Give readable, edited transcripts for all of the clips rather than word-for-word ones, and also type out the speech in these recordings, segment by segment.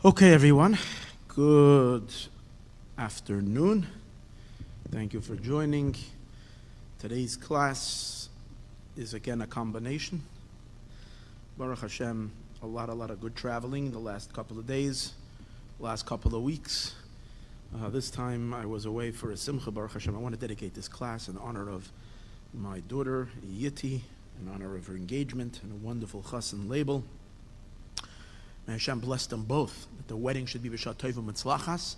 Okay, everyone. Good afternoon. Thank you for joining. Today's class is again a combination. Baruch Hashem, a lot of good traveling the last couple of days, last couple of weeks. This time I was away for a simcha, Baruch Hashem. I want to dedicate this class in honor of my daughter, Yiti, in honor of her engagement and a wonderful chassan label. May Hashem bless them both, that the wedding should be b'shat tova mitzlachas,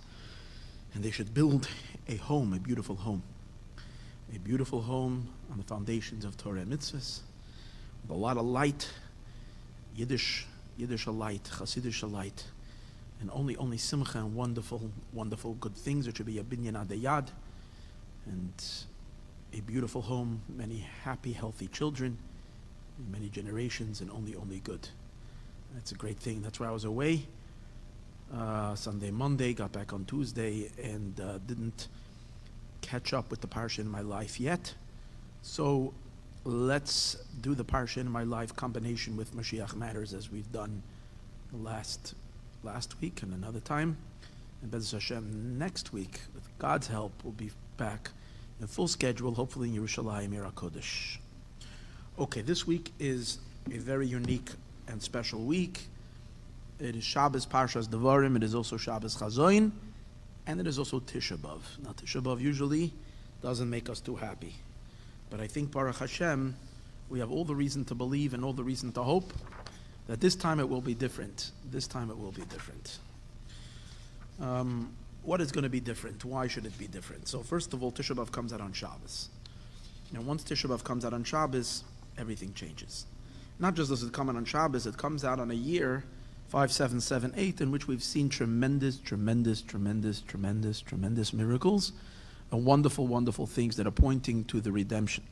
and they should build a home, a beautiful home. A beautiful home on the foundations of Torah and mitzvahs, with a lot of light, Yiddish light, Hasidish light, and only simcha and wonderful good things. It should be a binyan adayad, and a beautiful home, many happy, healthy children, many generations, and only good. That's a great thing. That's why I was away Sunday, Monday, got back on Tuesday, and didn't catch up with the parsha in my life yet. So let's do the parsha in my life combination with Mashiach Matters, as we've done last week and another time. And Bez Hashem, next week, with God's help, we'll be back in full schedule, hopefully in Yerushalayim, Yer HaKodesh. Okay, this week is a very unique and special week. It is Shabbos Parshas Devarim, it is also Shabbos Chazoin, and it is also Tisha B'Av. Now Tisha B'Av usually doesn't make us too happy, but I think Baruch Hashem, we have all the reason to believe and all the reason to hope that this time it will be different. This time it will be different. What is going to be different? Why should it be different? So first of all, Tisha B'Av comes out on Shabbos. Now once Tisha B'Av comes out on Shabbos, everything changes. Not just does it come out on Shabbos, it comes out on a year, 5778, in which we've seen tremendous miracles and wonderful things that are pointing to the redemption.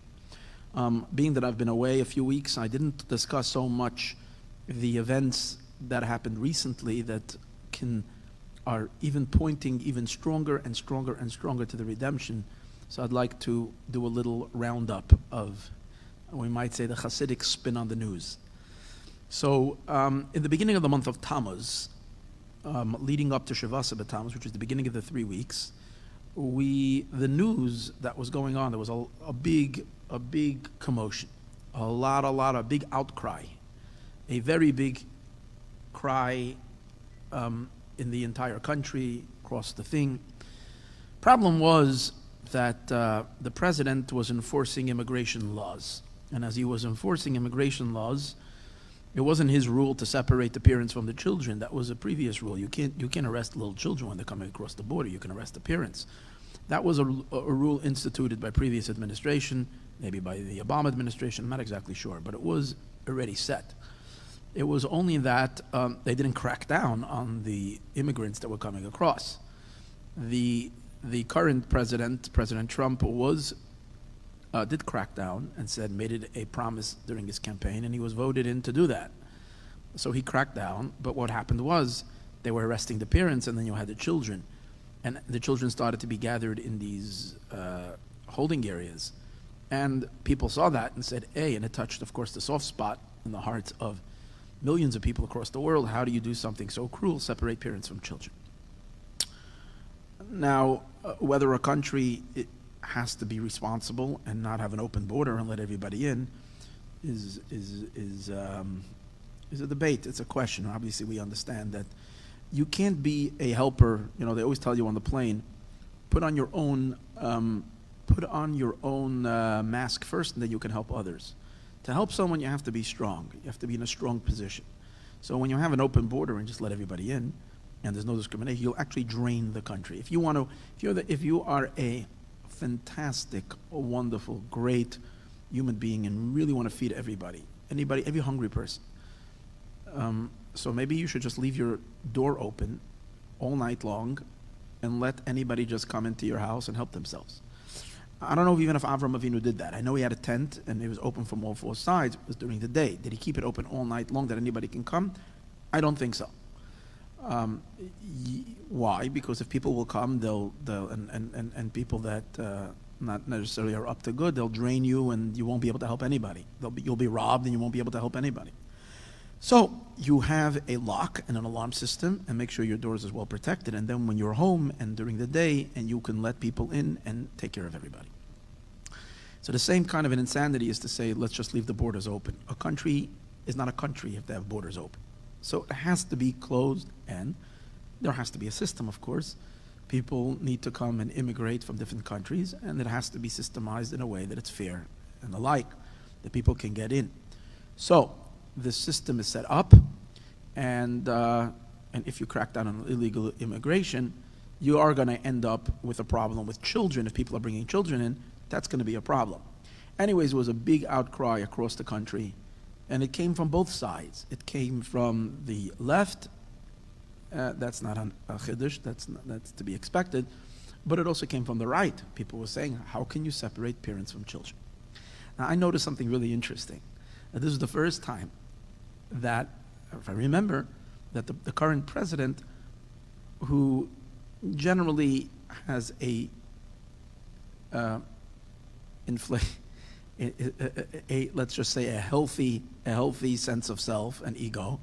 Being that I've been away a few weeks, I didn't discuss so much the events that happened recently that are even pointing even stronger and stronger to the redemption. So I'd like to do a little roundup of, we might say, the Hasidic spin on the news. So in the beginning of the month of Tammuz, leading up to Shavasa B'Tammuz, which is the beginning of the 3 weeks, the news that was going on, there was a big commotion, a big outcry, a very big cry in the entire country, across the thing. Problem was that the president was enforcing immigration laws. And as he was enforcing immigration laws, it wasn't his rule to separate the parents from the children. That was a previous rule. You can't arrest little children when they're coming across the border. You can arrest the parents. That was a rule instituted by previous administration, maybe by the Obama administration. I'm not exactly sure, but it was already set. It was only that they didn't crack down on the immigrants that were coming across. The current president, President Trump, did crack down and made it a promise during his campaign, and he was voted in to do that. So he cracked down, but what happened was they were arresting the parents, and then you had the children. And the children started to be gathered in these holding areas. And people saw that and said, hey, and it touched, of course, the soft spot in the hearts of millions of people across the world. How do you do something so cruel, separate parents from children? Now, whether a country has to be responsible and not have an open border and let everybody in is a debate. It's a question. Obviously, we understand that you can't be a helper. You know, they always tell you on the plane, put on your own mask first, and then you can help others. To help someone, you have to be strong. You have to be in a strong position. So when you have an open border and just let everybody in, and there's no discrimination, you'll actually drain the country. If you are a fantastic, wonderful, great human being and really want to feed everybody, every hungry person. So maybe you should just leave your door open all night long and let anybody just come into your house and help themselves. I don't know even if Avram Avinu did that. I know he had a tent and it was open from all four sides. It was during the day. Did he keep it open all night long that anybody can come? I don't think so. Why? Because if people will come, they'll people that not necessarily are up to good, they'll drain you and you won't be able to help anybody. You'll be robbed and you won't be able to help anybody. So you have a lock and an alarm system, and make sure your doors is well protected. And then when you're home and during the day, and you can let people in and take care of everybody. So the same kind of an insanity is to say, let's just leave the borders open. A country is not a country if they have borders open. So it has to be closed, and there has to be a system, of course. People need to come and immigrate from different countries, and it has to be systemized in a way that it's fair and the like, that people can get in. So the system is set up, and if you crack down on illegal immigration, you are going to end up with a problem with children. If people are bringing children in, that's going to be a problem. Anyways, it was a big outcry across the country, and it came from both sides. It came from the left. That's not a chiddush, that's to be expected. But it also came from the right. People were saying, how can you separate parents from children? Now, I noticed something really interesting. This is the first time that, if I remember, that the current president, who generally has let's just say a healthy sense of self and ego,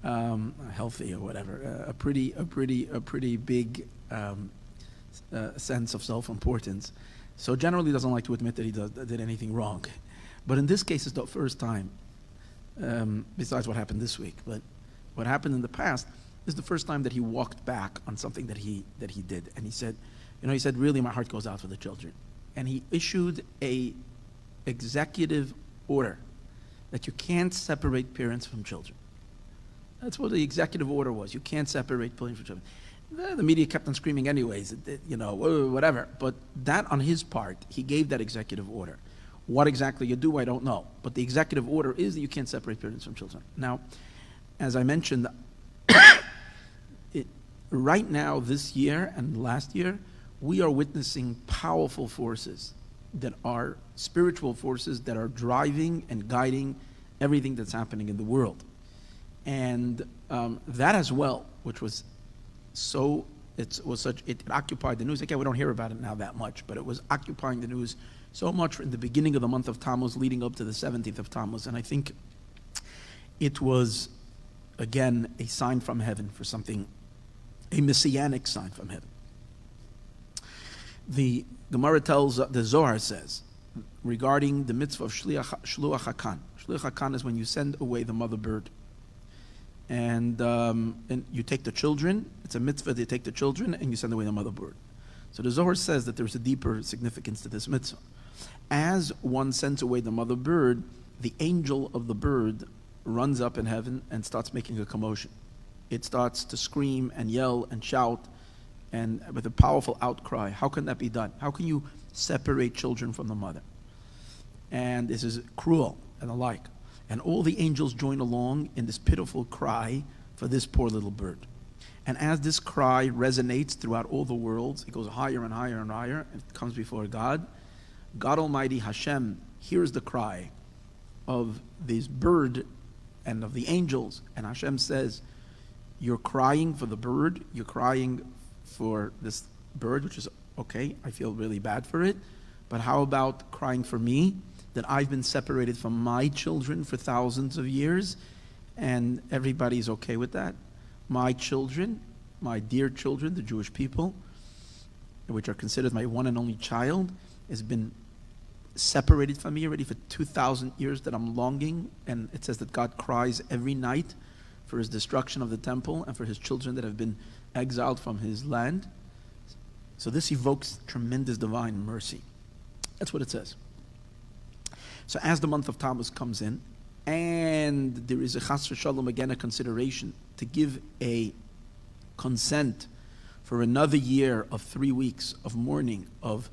healthy or whatever, a pretty big sense of self-importance. So generally doesn't like to admit that he did anything wrong. But in this case, it's the first time, besides what happened this week, but what happened in the past is the first time that he walked back on something that he did. And he said, really, my heart goes out for the children. And he issued a executive order that you can't separate parents from children. That's what the executive order was. You can't separate parents from children. The media kept on screaming anyways, whatever. But that on his part, he gave that executive order. What exactly you do, I don't know. But the executive order is that you can't separate parents from children. Now, as I mentioned, right now, this year and last year, we are witnessing powerful forces that are spiritual forces that are driving and guiding everything that's happening in the world. And that as well, which was it occupied the news. Again, we don't hear about it now that much, but it was occupying the news so much in the beginning of the month of Tammuz, leading up to the 17th of Tammuz. And I think it was, again, a sign from heaven for something, a messianic sign from heaven. The Gemara tells, the Zohar says, regarding the mitzvah of Shluach HaKan. Shluach HaKan is when you send away the mother bird. And you take the children. It's a mitzvah to take the children and you send away the mother bird. So the Zohar says that there's a deeper significance to this mitzvah. As one sends away the mother bird, the angel of the bird runs up in heaven and starts making a commotion. It starts to scream and yell and shout, and with a powerful outcry. How can that be done? How can you separate children from the mother? And this is cruel and the like. And all the angels join along in this pitiful cry for this poor little bird. And as this cry resonates throughout all the worlds, it goes higher and higher and higher, and it comes before God. God Almighty, Hashem, hears the cry of this bird and of the angels. And Hashem says, you're crying for the bird, you're crying for this bird, which is okay, I feel really bad for it, but how about crying for me, that I've been separated from my children for thousands of years, and everybody's okay with that? My children, my dear children, the Jewish people, which are considered my one and only child, has been separated from me already for 2,000 years, that I'm longing. And it says that God cries every night for his destruction of the temple and for his children that have been exiled from his land. So this evokes tremendous divine mercy. That's what it says. So as the month of Tammuz comes in, and there is a chas v'shalom, again a consideration to give a consent for another year of 3 weeks of mourning, of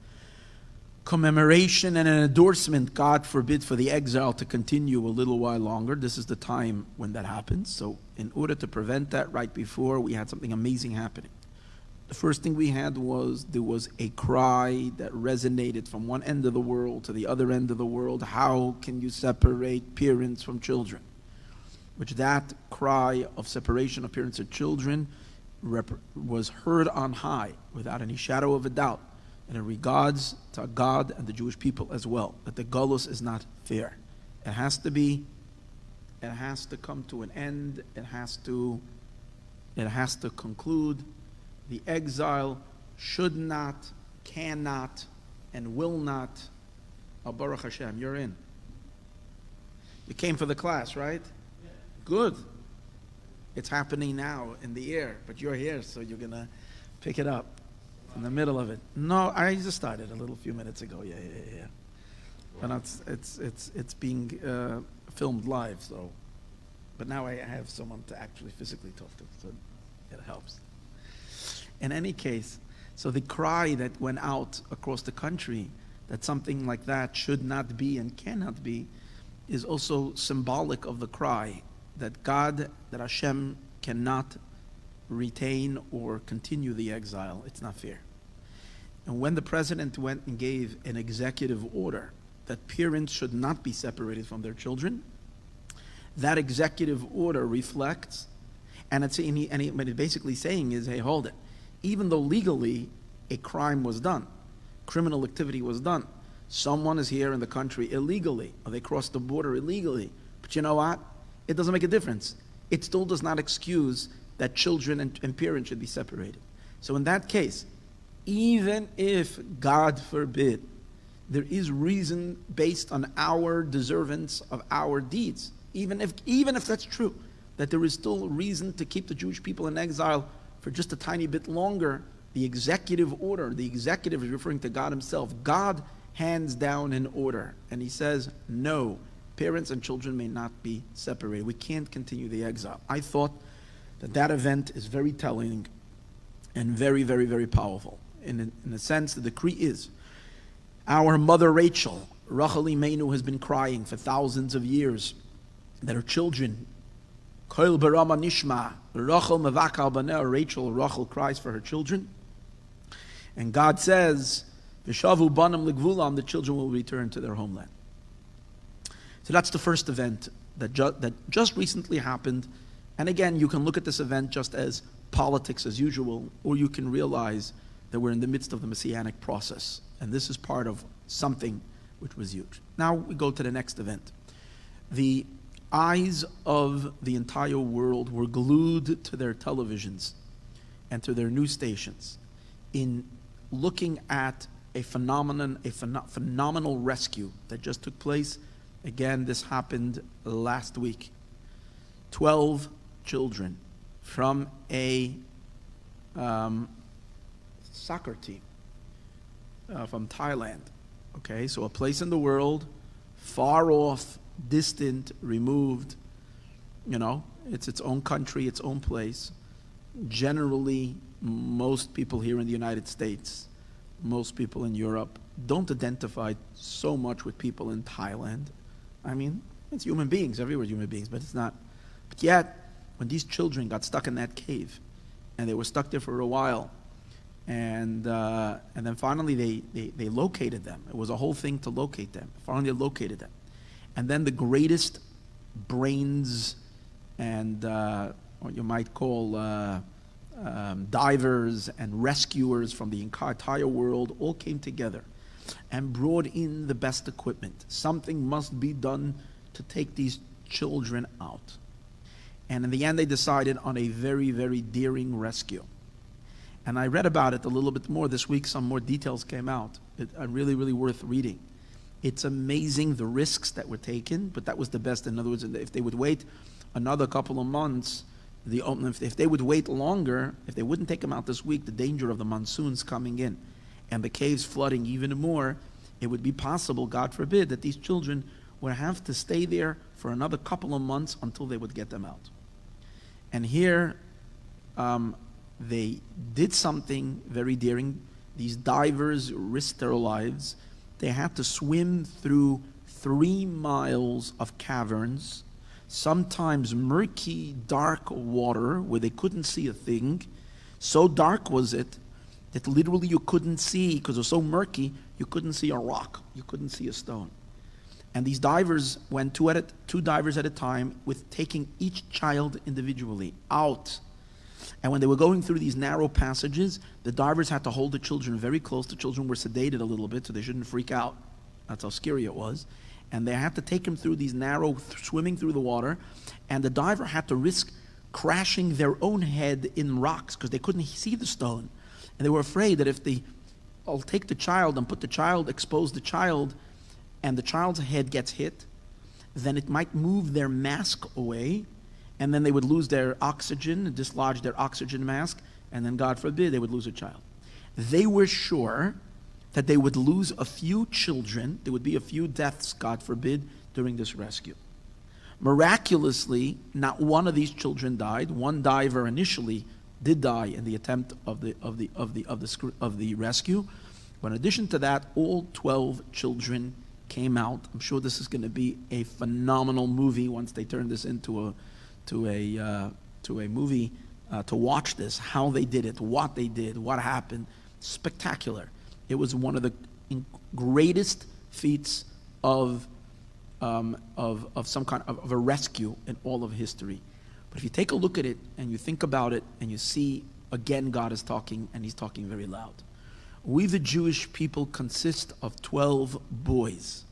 commemoration and an endorsement, God forbid, for the exile to continue a little while longer. This is the time when that happens. So in order to prevent that, right before, we had something amazing happening. The first thing we had was, there was a cry that resonated from one end of the world to the other end of the world. How can you separate parents from children? Which that cry of separation of parents and children was heard on high without any shadow of a doubt. And in regards to God and the Jewish people as well, that the Golus is not fair. It has to be It has to come to an end. It has to conclude. The exile should not, cannot, and will not. Baruch Hashem, you're in. You came for the class, right? Yeah. Good. It's happening now in the air, but you're here, so you're going to pick it up in the middle of it. No, I just started a little few minutes ago. Yeah. But it's being filmed live, so. But now I have someone to actually physically talk to, so it helps. In any case, so the cry that went out across the country that something like that should not be and cannot be is also symbolic of the cry that God, that Hashem cannot retain or continue the exile. It's not fair. And when the president went and gave an executive order that parents should not be separated from their children, that executive order reflects, and it's what it's basically saying is, hey, hold it. Even though legally a crime was done, criminal activity was done, someone is here in the country illegally, or they crossed the border illegally, but you know what? It doesn't make a difference. It still does not excuse that children and parents should be separated. So in that case, even if, God forbid, there is reason based on our deservance of our deeds, even if that's true, that there is still reason to keep the Jewish people in exile for just a tiny bit longer, the executive order, the executive is referring to God himself. God hands down an order, and he says, no, parents and children may not be separated. We can't continue the exile. I thought that event is very telling and very, very, very powerful. In a sense, the decree is, our mother Rachel, Imeinu, has been crying for thousands of years that her children, Koil Barama Nishma, Rachel cries for her children. And God says, Vishavu Banam Ligvulam, the children will return to their homeland. So that's the first event that just recently happened. And again, you can look at this event just as politics as usual, or you can realize that we're in the midst of the Messianic process. And this is part of something which was huge. Now we go to the next event. The eyes of the entire world were glued to their televisions and to their news stations in looking at a phenomenal rescue that just took place. Again, this happened last week. 12 children from a soccer team from Thailand. Okay, so a place in the world, far off, distant, removed, it's its own country, its own place. Generally, most people here in the United States, most people in Europe don't identify so much with people in Thailand. I mean, it's human beings, everywhere human beings, but it's not. But yet, when these children got stuck in that cave, and they were stuck there for a while, and then finally they located them. It was a whole thing to locate them. Finally they located them. And then the greatest brains and what you might call divers and rescuers from the entire world all came together and brought in the best equipment. Something must be done to take these children out. And in the end, they decided on a very, very daring rescue. And I read about it a little bit more this week. Some more details came out. Really, really worth reading. It's amazing the risks that were taken, but that was the best. In other words, if they would wait another couple of months, if they would wait longer, if they wouldn't take them out this week, the danger of the monsoons coming in and the caves flooding even more, it would be possible, God forbid, that these children would have to stay there for another couple of months until they would get them out. And here, they did something very daring. These divers risked their lives. They had to swim through 3 miles of caverns, sometimes murky, dark water where they couldn't see a thing. So dark was it that literally you couldn't see, because it was so murky, you couldn't see a rock, you couldn't see a stone. And these divers went 2 divers at a time, with taking each child individually out. And when they were going through these narrow passages, the divers had to hold the children very close. The children were sedated a little bit so they shouldn't freak out. That's how scary it was. and they had to take him through these narrow, swimming through the water, and the diver had to risk crashing their own head in rocks because they couldn't see the stone. And they were afraid that if I'll take the child and expose the child, and the child's head gets hit, then it might move their mask away, and then they would lose their oxygen, dislodge their oxygen mask, and then, God forbid, they would lose a child. They were sure that they would lose a few children, there would be a few deaths, God forbid, during this rescue. Miraculously, not one of these children died. One diver initially did die in the attempt of the rescue. But in addition to that, all 12 children came out. I'm sure this is going to be a phenomenal movie once they turn this into a movie, to watch this, how they did it, what they did, what happened. Spectacular. It was one of the greatest feats of some kind of a rescue in all of history. But if you take a look at it and you think about it and you see, again, God is talking, and he's talking very loud. We, the Jewish people, consist of 12 boys.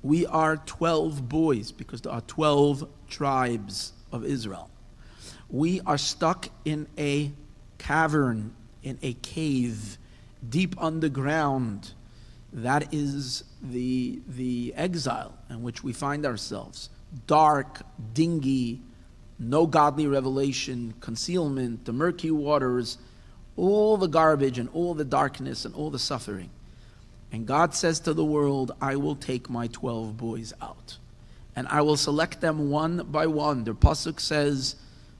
We are 12 boys because there are 12 tribes of Israel. We are stuck in a cavern, in a cave, deep underground. That is the exile in which we find ourselves. Dark, dingy, no godly revelation, concealment, the murky waters, all the garbage and all the darkness and all the suffering. And God says to the world, I will take my 12 boys out, and I will select them one by one. The pasuk says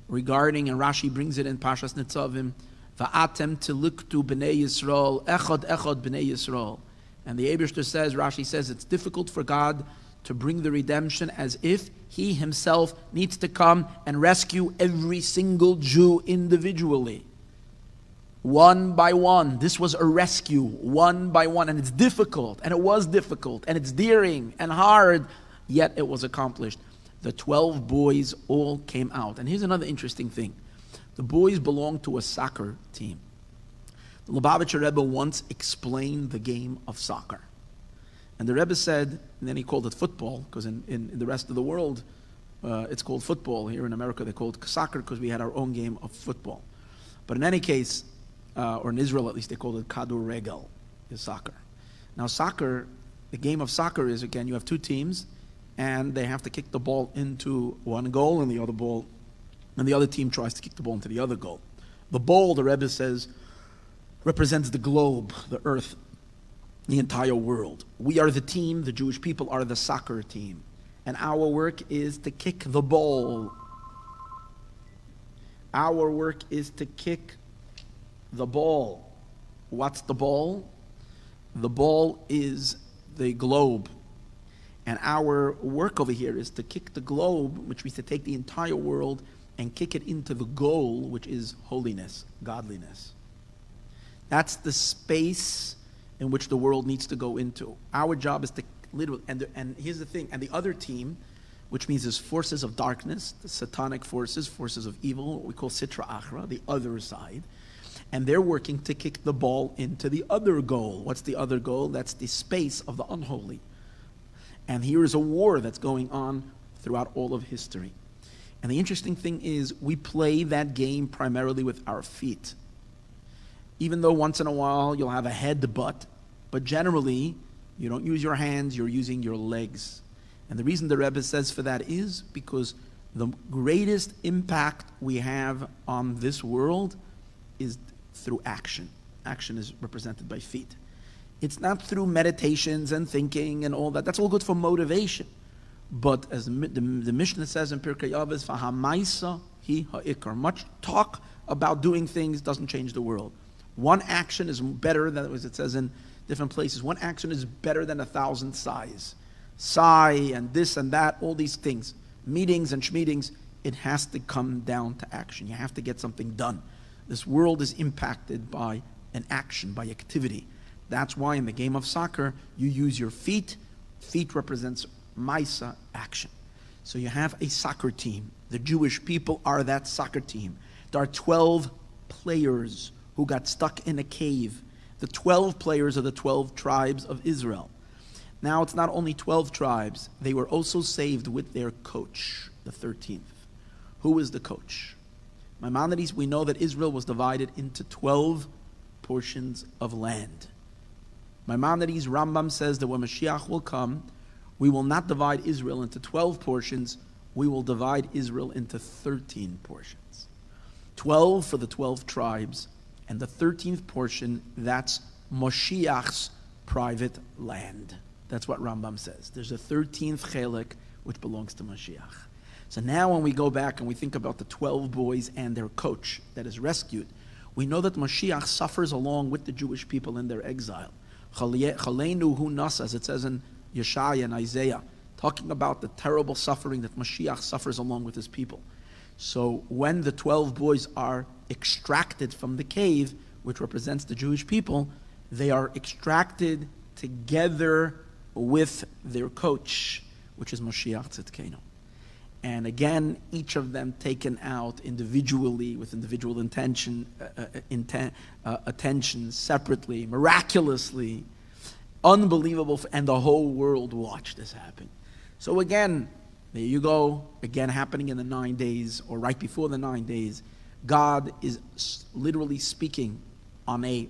regarding, and Rashi brings it in Parshas Nitzavim, Va'atem tiliktu b'nei Yisrael, echad b'nei Yisrael. And the Eibishter says, Rashi says, it's difficult for God to bring the redemption as if he himself needs to come and rescue every single Jew individually. One by one. This was a rescue, one by one. And it's difficult, and it was difficult, and it's daring and hard, yet it was accomplished. The 12 boys all came out. And here's another interesting thing. The boys belonged to a soccer team. The Lubavitcher Rebbe once explained the game of soccer. And the Rebbe said, and then he called it football, because in the rest of the world, it's called football. Here in America, they call it soccer because we had our own game of football. But in any case, or in Israel at least, they called it kaduregel, is soccer. Now soccer, the game of soccer is, again, you have two teams, and they have to kick the ball into one goal and the other team tries to kick the ball into the other goal. The ball, the Rebbe says, represents the globe, the earth, the entire world. We are the team, the Jewish people are the soccer team. And our work is to kick the ball. Our work is to kick the ball. What's the ball? The ball is the globe. And our work over here is to kick the globe, which means to take the entire world and kick it into the goal, which is holiness, godliness. That's the space in which the world needs to go into. Our job is to literally, and here's the thing, and the other team, which means there's forces of darkness, the satanic forces of evil, what we call Sitra Achra, the other side, and they're working to kick the ball into the other goal. What's the other goal? That's the space of the unholy. And here is a war that's going on throughout all of history. And the interesting thing is, we play that game primarily with our feet. Even though once in a while you'll have a headbutt, but generally you don't use your hands, you're using your legs. And the reason the Rebbe says for that is because the greatest impact we have on this world is through action. Action is represented by feet. It's not through meditations and thinking and all that. That's all good for motivation. But as the Mishnah says in Pirkei Avos, "V'hamaisa hi ha'ikar." Much talk about doing things doesn't change the world. One action is better than, as it says in different places, one action is better than 1,000 sighs. Sigh and this and that, all these things. Meetings and schmeetings, it has to come down to action. You have to get something done. This world is impacted by an action, by activity. That's why in the game of soccer, you use your feet. Feet represents Maisa, action. So you have a soccer team. The Jewish people are that soccer team. There are 12 players who got stuck in a cave. The 12 players are the 12 tribes of Israel. Now it's not only 12 tribes, they were also saved with their coach, the 13th. Who is the coach? Maimonides, we know that Israel was divided into 12 portions of land. Maimonides, Rambam says that when Mashiach will come, we will not divide Israel into 12 portions, we will divide Israel into 13 portions. 12 for the 12 tribes, and the 13th portion, that's Moshiach's private land. That's what Rambam says. There's a 13th chelik which belongs to Mashiach. So now when we go back and we think about the 12 boys and their coach that is rescued, we know that Mashiach suffers along with the Jewish people in their exile. Chaleinu hu nas, as it says in Yeshaya and Isaiah, talking about the terrible suffering that Mashiach suffers along with his people. So when the 12 boys are extracted from the cave, which represents the Jewish people, they are extracted together with their coach, which is Mashiach Tzidkenu. And again, each of them taken out individually with individual attention, separately, miraculously, unbelievable, and the whole world watched this happen. So again, there you go, again happening in the 9 days, or right before the 9 days, God is literally speaking on a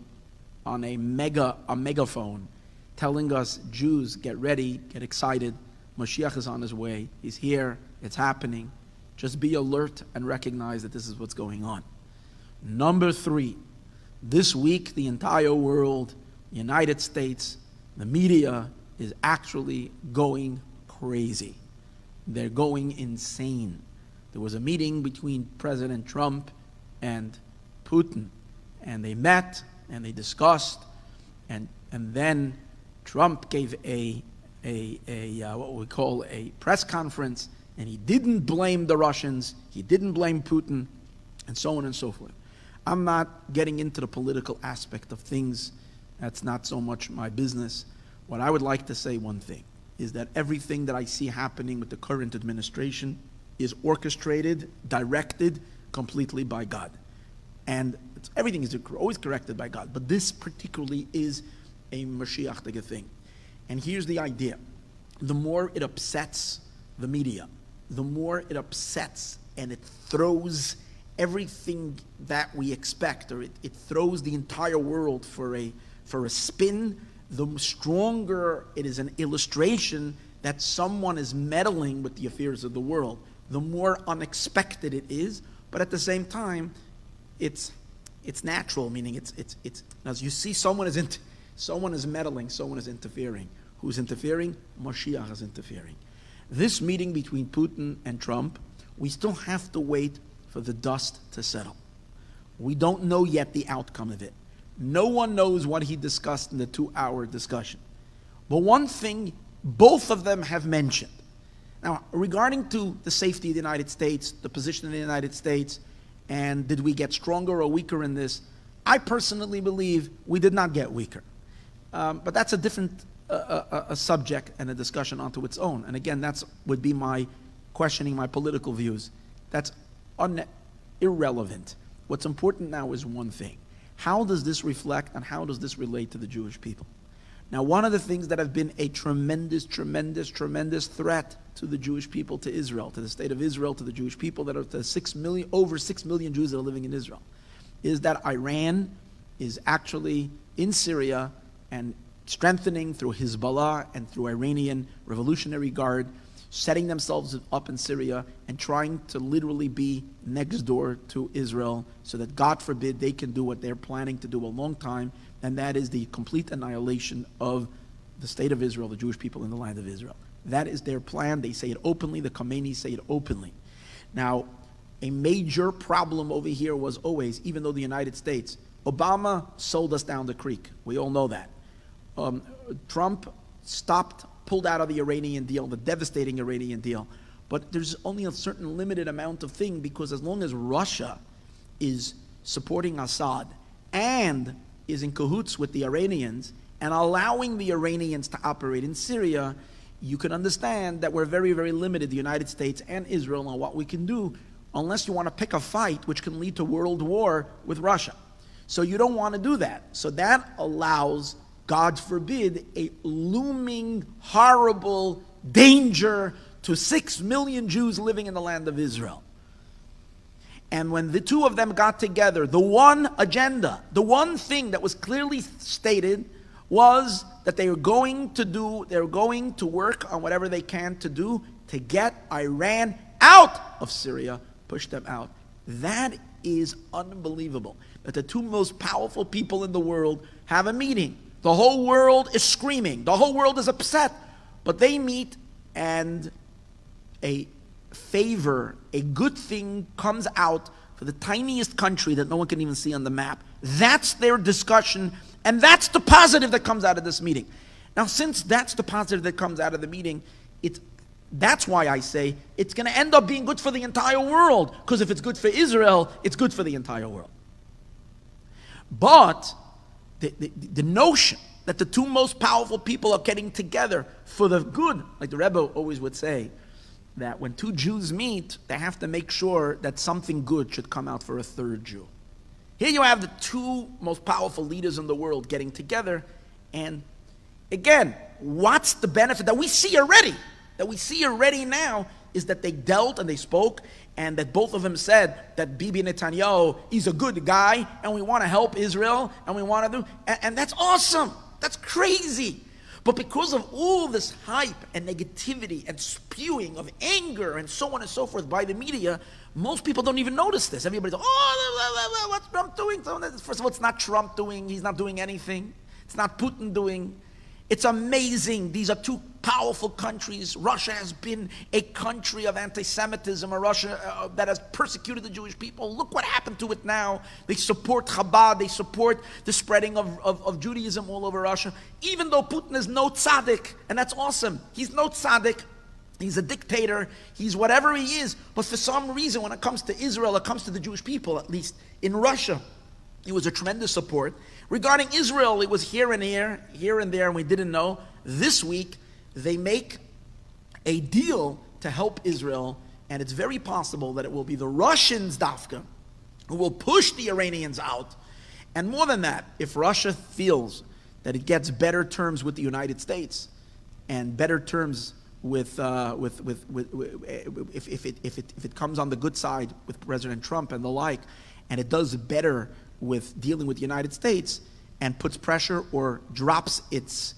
megaphone, telling us, Jews, get ready, get excited, Mashiach is on his way, he's here, it's happening. Just be alert and recognize that this is what's going on. Number 3, this week the entire world, the United States, the media is actually going crazy. They're going insane. There was a meeting between President Trump and Putin, and they met and they discussed, and then Trump gave a what we call a press conference, and he didn't blame the Russians, he didn't blame Putin, and so on and so forth. I'm not getting into the political aspect of things. That's not so much my business. What I would like to say, one thing, is that everything that I see happening with the current administration is orchestrated, directed completely by God. And everything is always corrected by God. But this particularly is a Mashiach thing. And here's the idea. The more it upsets the media, the more it upsets and it throws everything that we expect, or it throws the entire world for a spin, the stronger it is an illustration that someone is meddling with the affairs of the world. The more unexpected it is, but at the same time, it's natural, meaning it's as you see someone is meddling, someone is interfering. Who's interfering? Mashiach is interfering. This meeting between Putin and Trump, we still have to wait for the dust to settle. We don't know yet the outcome of it. No one knows what he discussed in the 2-hour discussion. But one thing both of them have mentioned. Now, regarding to the safety of the United States, the position of the United States, and did we get stronger or weaker in this, I personally believe we did not get weaker. But that's a different a subject and a discussion onto its own. And again, that's would be my questioning my political views. That's irrelevant. What's important now is one thing. How does this reflect and how does this relate to the Jewish people? Now, one of the things that have been a tremendous threat to the Jewish people, to Israel, to the state of Israel, to the Jewish people that are over 6 million Jews that are living in Israel, is that Iran is actually in Syria and strengthening through Hezbollah and through Iranian Revolutionary Guard, setting themselves up in Syria and trying to literally be next door to Israel so that, God forbid, they can do what they're planning to do a long time, and that is the complete annihilation of the state of Israel, the Jewish people in the land of Israel. That is their plan. They say it openly. The Khomeinis say it openly. Now, a major problem over here was always, even though the United States, Obama sold us down the creek. We all know that. Trump pulled out of the Iranian deal, the devastating Iranian deal. But there's only a certain limited amount of thing, because as long as Russia is supporting Assad and is in cahoots with the Iranians and allowing the Iranians to operate in Syria, you can understand that we're very, very limited, the United States and Israel, on what we can do, unless you want to pick a fight which can lead to world war with Russia. So you don't want to do that. So that allows God forbid, a looming, horrible danger to 6 million Jews living in the land of Israel. And when the two of them got together, the one agenda, the one thing that was clearly stated was that they were going to work on whatever they can to do to get Iran out of Syria, push them out. That is unbelievable. That the two most powerful people in the world have a meeting. The whole world is screaming. The whole world is upset. But they meet and a favor, a good thing comes out for the tiniest country that no one can even see on the map. That's their discussion, and that's the positive that comes out of this meeting. Now, since that's the positive that comes out of the meeting, that's why I say it's going to end up being good for the entire world, because if it's good for Israel, it's good for the entire world. But the notion that the two most powerful people are getting together for the good, like the Rebbe always would say, that when two Jews meet, they have to make sure that something good should come out for a third Jew. Here you have the two most powerful leaders in the world getting together, and again, what's the benefit that we see already? That we see already now is that they dealt and they spoke, and that both of them said that Bibi Netanyahu is a good guy, and we want to help Israel, and we want to do, and that's awesome. That's crazy. But because of all this hype and negativity and spewing of anger and so on and so forth by the media, most people don't even notice this. Everybody's like, oh, what's Trump doing? First of all, it's not Trump doing. He's not doing anything. It's not Putin doing. It's amazing. These are two powerful countries. Russia has been a country of anti-Semitism, a Russia that has persecuted the Jewish people. Look what happened to it now. They support Chabad. They support the spreading of Judaism all over Russia. Even though Putin is no tzaddik, and that's awesome. He's no tzaddik. He's a dictator. He's whatever he is. But for some reason, when it comes to Israel, it comes to the Jewish people, at least in Russia, it was a tremendous support. Regarding Israel, it was here and there, and we didn't know. This week, they make a deal to help Israel, and it's very possible that it will be the Russians, Dafka, who will push the Iranians out. And more than that, if Russia feels that it gets better terms with the United States and better terms if it comes on the good side with President Trump and the like, and it does better with dealing with the United States and puts pressure or drops its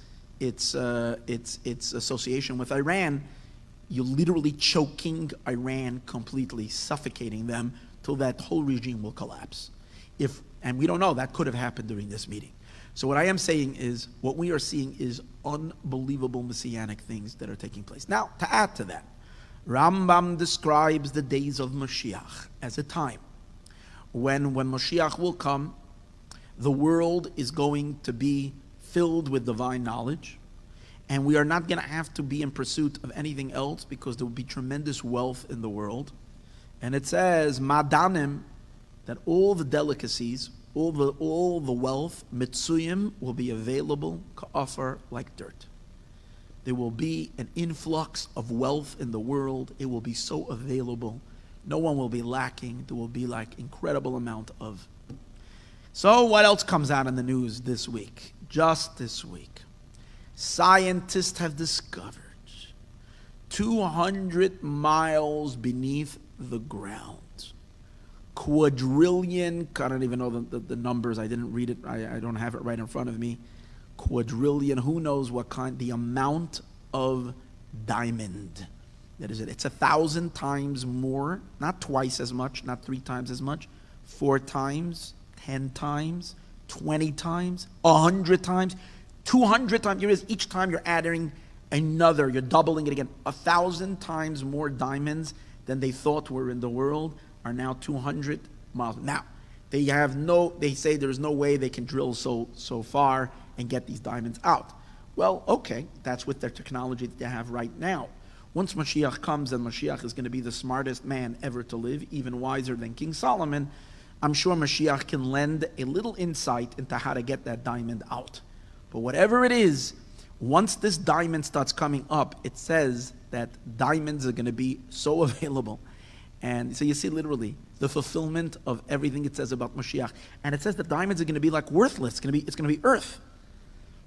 association with Iran, you're literally choking Iran completely, suffocating them till that whole regime will collapse. And we don't know, that could have happened during this meeting. So what I am saying is, what we are seeing is unbelievable messianic things that are taking place. Now, to add to that, Rambam describes the days of Mashiach as a time when Mashiach will come, the world is going to be filled with divine knowledge, and we are not going to have to be in pursuit of anything else because there will be tremendous wealth in the world. And it says, Madanim, that all the delicacies, all the wealth, Mitsuyim, will be available, ka'afar, like dirt. There will be an influx of wealth in the world. It will be so available. No one will be lacking. There will be like incredible amount of. So what else comes out in the news this week? Just this week, scientists have discovered 200 miles beneath the ground, quadrillion, I don't even know the numbers, I didn't read it, I don't have it right in front of me, quadrillion, who knows what kind, the amount of diamond. That is it. It's 1,000 times more, not twice as much, not 3 times as much, 4 times, 10 times, 20 times, 100 times, 200 times. Each time you're adding another, you're doubling it again. 1,000 times more diamonds than they thought were in the world are now 200 miles. Now, they say there's no way they can drill so far and get these diamonds out. Well, okay, that's with their technology that they have right now. Once Mashiach comes, and Mashiach is going to be the smartest man ever to live, even wiser than King Solomon, I'm sure Mashiach can lend a little insight into how to get that diamond out. But whatever it is, once this diamond starts coming up, it says that diamonds are going to be so available. And so you see literally the fulfillment of everything it says about Mashiach. And it says that diamonds are going to be like worthless. It's going to be earth.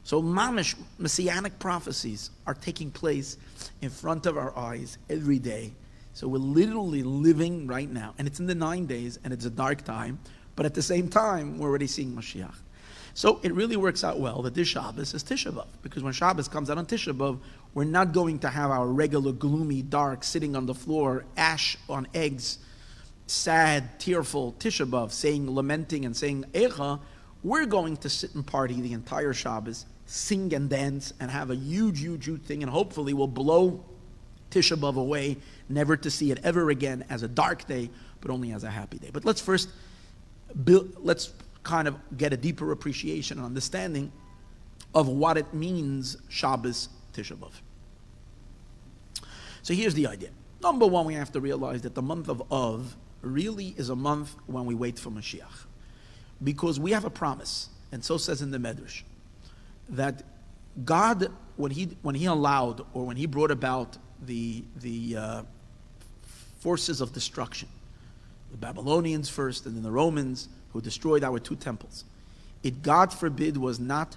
So mamish, messianic prophecies are taking place in front of our eyes every day. So we're literally living right now, and it's in the 9 days, and it's a dark time, but at the same time, we're already seeing Mashiach. So it really works out well that this Shabbos is Tisha B'Av, because when Shabbos comes out on Tisha B'Av, we're not going to have our regular gloomy, dark, sitting on the floor, ash on eggs, sad, tearful Tisha B'Av, lamenting and saying Echa. We're going to sit and party the entire Shabbos, sing and dance, and have a huge, huge, huge thing, and hopefully we'll blow Tisha B'Av away, never to see it ever again as a dark day, but only as a happy day. But let's first let's kind of get a deeper appreciation and understanding of what it means Shabbos Tisha B'Av. So here's the idea. Number one, we have to realize that the month of Av really is a month when we wait for Mashiach, because we have a promise, and so says in the Medrash, that God, when he allowed, or when he brought about the forces of destruction, the Babylonians first and then the Romans, who destroyed our 2 temples, it, God forbid, was not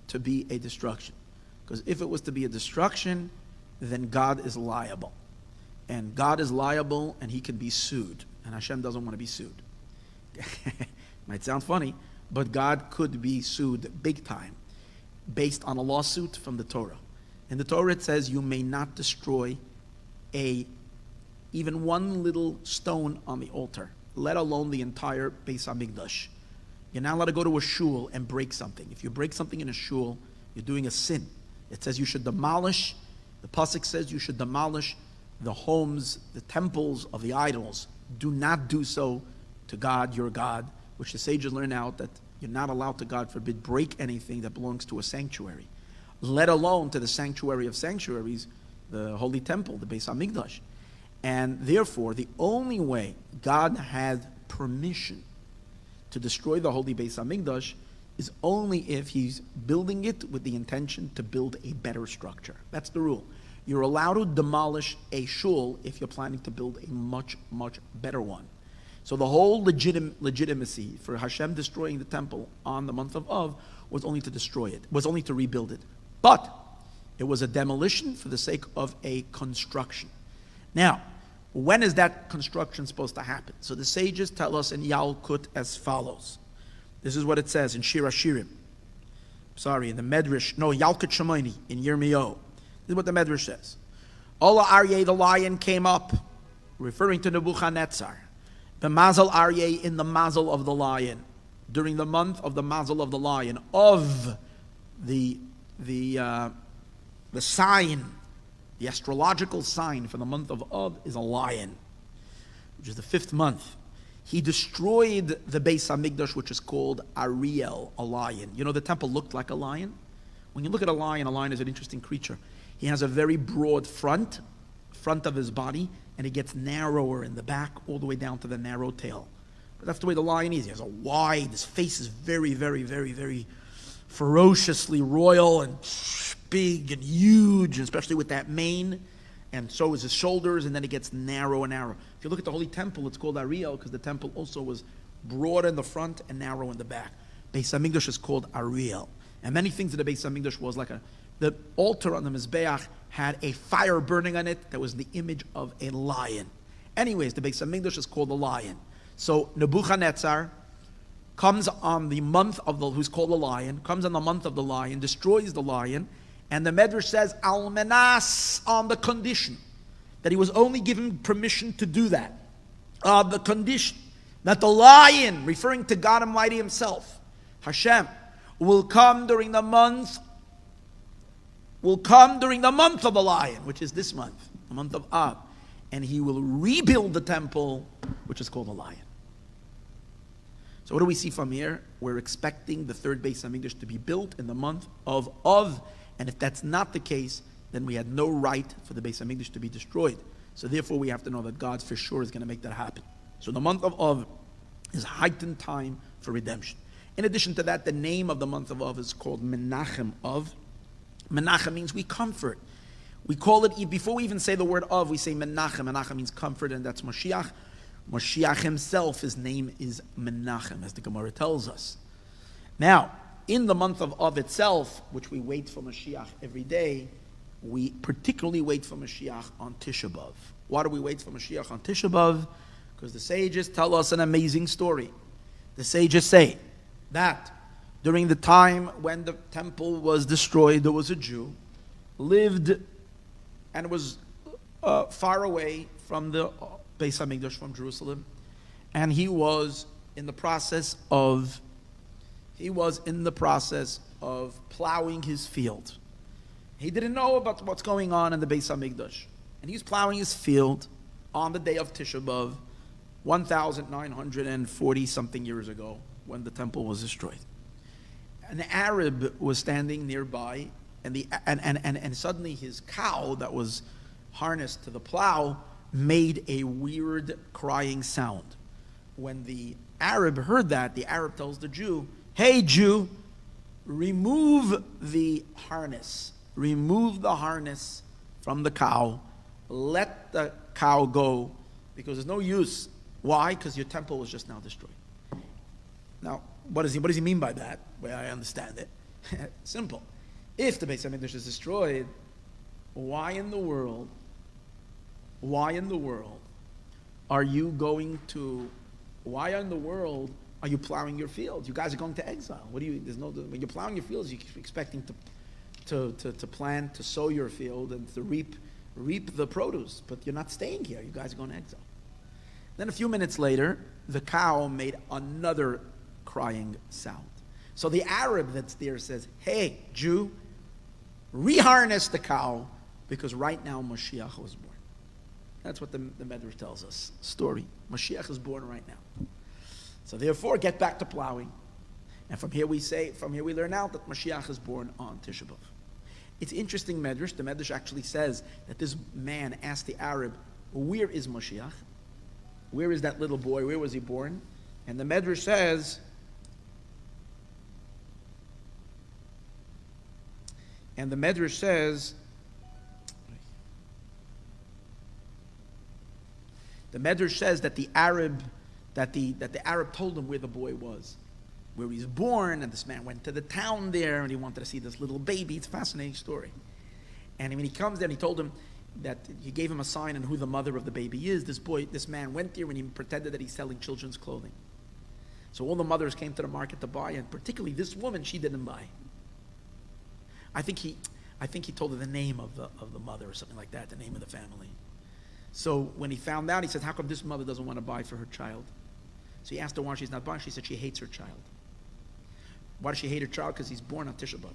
to be a destruction. Because if it was to be a destruction, then God is liable. And God is liable, and he can be sued. And Hashem doesn't want to be sued. Might sound funny, but God could be sued big time based on a lawsuit from the Torah. In the Torah it says you may not destroy even one little stone on the altar, let alone the entire Beis HaMikdash. You're not allowed to go to a shul and break something. If you break something in a shul, you're doing a sin. It says you should demolish, the pasuk says you should demolish the homes, the temples of the idols. Do not do so to God, your God, which the sages learn out that you're not allowed to, God forbid, break anything that belongs to a sanctuary, let alone to the sanctuary of sanctuaries, the holy temple, the Beis HaMikdash. And therefore, the only way God had permission to destroy the holy Beis HaMikdash is only if he's building it with the intention to build a better structure. That's the rule. You're allowed to demolish a shul if you're planning to build a much, much better one. So the whole legitimacy for Hashem destroying the temple on the month of Av was only to destroy it, was only to rebuild it. But it was a demolition for the sake of a construction. Now, when is that construction supposed to happen? So the sages tell us in Yalkut as follows. This is what it says in Shir HaShirim. In the Medrash, Yalkut Shemaini, in Yirmiyahu. This is what the Medrash says. Ola Aryeh, the lion, came up, referring to Nebuchadnezzar. The Mazel Aryeh, in the Mazel of the lion, during the month of the Mazel of the lion, of the sign, the astrological sign for the month of Av is a lion, which is the 5th month. He destroyed the Beis HaMikdash, which is called Ariel, a lion. You know, the temple looked like a lion. When you look at a lion is an interesting creature. He has a very broad front of his body, and it gets narrower in the back, all the way down to the narrow tail. But that's the way the lion is. He has his face is very, very, very, very ferociously royal and big and huge, especially with that mane. And so is his shoulders, and then it gets narrow and narrow. If you look at the Holy Temple, it's called Ariel, because the temple also was broad in the front and narrow in the back. Beis HaMikdash is called Ariel. And many things in the Beis HaMikdash was like the altar on the Mizbeach had a fire burning on it that was the image of a lion. Anyways, the Beis HaMikdash is called a lion. So Nebuchadnezzar comes on the month of who's called a lion, comes on the month of the lion, destroys the lion, and the Medrash says, Al Menas, on the condition that he was only given permission to do that. The condition that the lion, referring to God Almighty himself, Hashem, will come during the month of the lion, which is this month, the month of Av, and he will rebuild the temple, which is called the lion. So what do we see from here? We're expecting the 3rd Beis HaMikdash to be built in the month of Av, and if that's not the case, then we had no right for the Beis HaMikdash to be destroyed. So therefore we have to know that God for sure is going to make that happen. So the month of Av is heightened time for redemption. In addition to that, the name of the month of Av is called Menachem Av. Menachem means we comfort. We call it, before we even say the word Av, we say Menachem. Menachem means comfort, and that's Mashiach. Mashiach himself, his name is Menachem, as the Gemara tells us. Now, in the month of Av itself, which we wait for Mashiach every day, we particularly wait for Mashiach on Tisha B'Av. Why do we wait for Mashiach on Tisha B'Av? Because the sages tell us an amazing story. The sages say that during the time when the temple was destroyed, there was a Jew, lived and was far away from the Beis HaMikdash, from Jerusalem, and he was in the process of plowing his field. He didn't know about what's going on in the Beis HaMikdash, and he's plowing his field on the day of Tisha B'Av, 1,940 something years ago, when the temple was destroyed. An Arab was standing nearby, and suddenly his cow that was harnessed to the plow made a weird crying sound. When the Arab heard that, the Arab tells the Jew, "Hey Jew, remove the harness from the cow, let the cow go, because there's no use." Why? Because your temple was just now destroyed. Now, what does he mean by that? The way I understand it, simple. If the Beis HaMikdash is destroyed, why in the world are you plowing your fields? You guys are going to exile. When you're plowing your fields, you're expecting to plant, to sow your field, and to reap the produce. But you're not staying here. You guys are going to exile. Then a few minutes later, the cow made another crying sound. So the Arab that's there says, "Hey, Jew, reharness the cow, because right now Mashiach was born." That's what the Medrash tells us. Story. Mashiach is born right now. So therefore, get back to plowing. And from here we learn out that Mashiach is born on Tisha B'Av. It's interesting, Medrash. The Medrash actually says that this man asked the Arab, "Where is Mashiach? Where is that little boy? Where was he born?" And the Medrash says, that the Arab told him where the boy was, where he's born, and this man went to the town there, and he wanted to see this little baby. It's a fascinating story. And when he comes there, he told him that he gave him a sign on who the mother of the baby is. This man went there and he pretended that he's selling children's clothing. So all the mothers came to the market to buy, and particularly this woman, she didn't buy. I think he told her the name of the mother or something like that, the name of the family. So when he found out, he said, "How come this mother doesn't want to buy for her child?" So he asked her why she's not buying. She said she hates her child. Why does she hate her child? Because he's born on Tisha B'Av.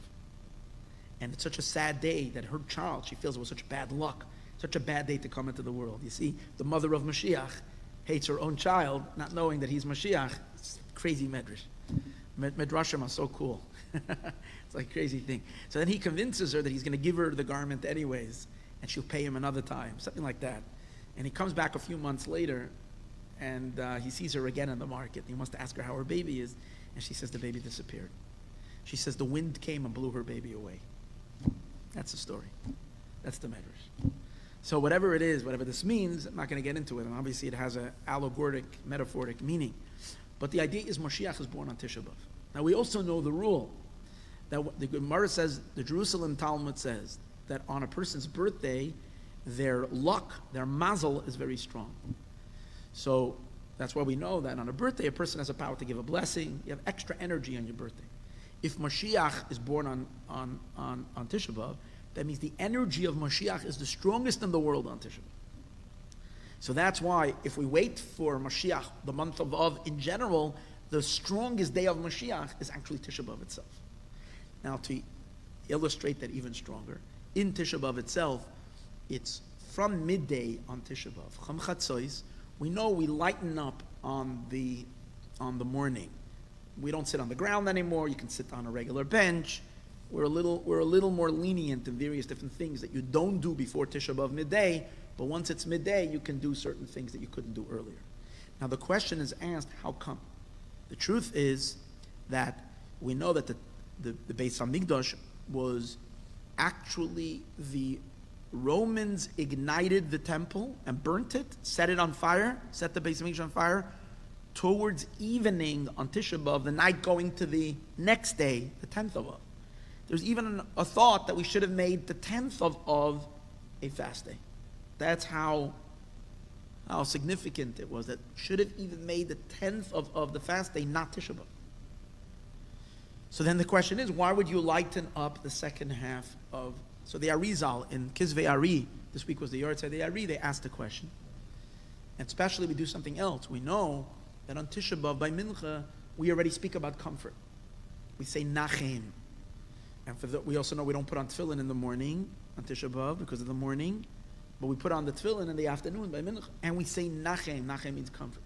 And it's such a sad day that her child, she feels it was such bad luck, such a bad day to come into the world. You see, the mother of Mashiach hates her own child, not knowing that he's Mashiach. It's crazy medrash. Medrashim are so cool. It's like a crazy thing. So then he convinces her that he's going to give her the garment anyways, and she'll pay him another time, something like that. And he comes back a few months later, and he sees her again in the market. He wants to ask her how her baby is, and she says the baby disappeared. She says the wind came and blew her baby away. That's the story. That's the medrash. So whatever it is, whatever this means, I'm not going to get into it. And obviously it has an allegoric, metaphoric meaning. But the idea is Mashiach is born on Tisha B'Av. Now we also know the rule that the Gemara says, the Jerusalem Talmud says, that on a person's birthday, their luck, their mazel is very strong. So that's why we know that on a birthday, a person has a power to give a blessing. You have extra energy on your birthday. If Mashiach is born on Tisha B'Av, that means the energy of Mashiach is the strongest in the world on Tisha B'Av. So that's why if we wait for Mashiach, the month of Av in general, the strongest day of Mashiach is actually Tisha B'Av itself. Now to illustrate that even stronger, in Tisha B'Av itself, it's from midday on Tisha B'Av. Cham Chatzois, we know we lighten up on the morning. We don't sit on the ground anymore. You can sit on a regular bench. We're a little more lenient in various different things that you don't do before Tisha B'Av midday, but once it's midday, you can do certain things that you couldn't do earlier. Now the question is asked, how come? The truth is that we know that the Beis HaMikdash was actually the Romans ignited the temple and burnt it, set it on fire, set the Beis HaMikdash on fire towards evening on Tisha B'Av, the night going to the next day, the 10th of Av. There's even a thought that we should have made the 10th of Av a fast day. That's how significant it was. That should have even made the 10th of the fast day, not Tisha B'Av. So then the question is, why would you lighten up the second half of... So the Arizal in Kizvei Ari, this week was the Yortzei the Ari, they asked the question. And especially we do something else. We know that on Tisha B'Av, by Mincha, we already speak about comfort. We say Nachem. And we also know we don't put on tefillin in the morning on Tisha B'Av because of the morning, but we put on the tefillin in the afternoon by Mincha. And we say Nachem. Nachem means comfort.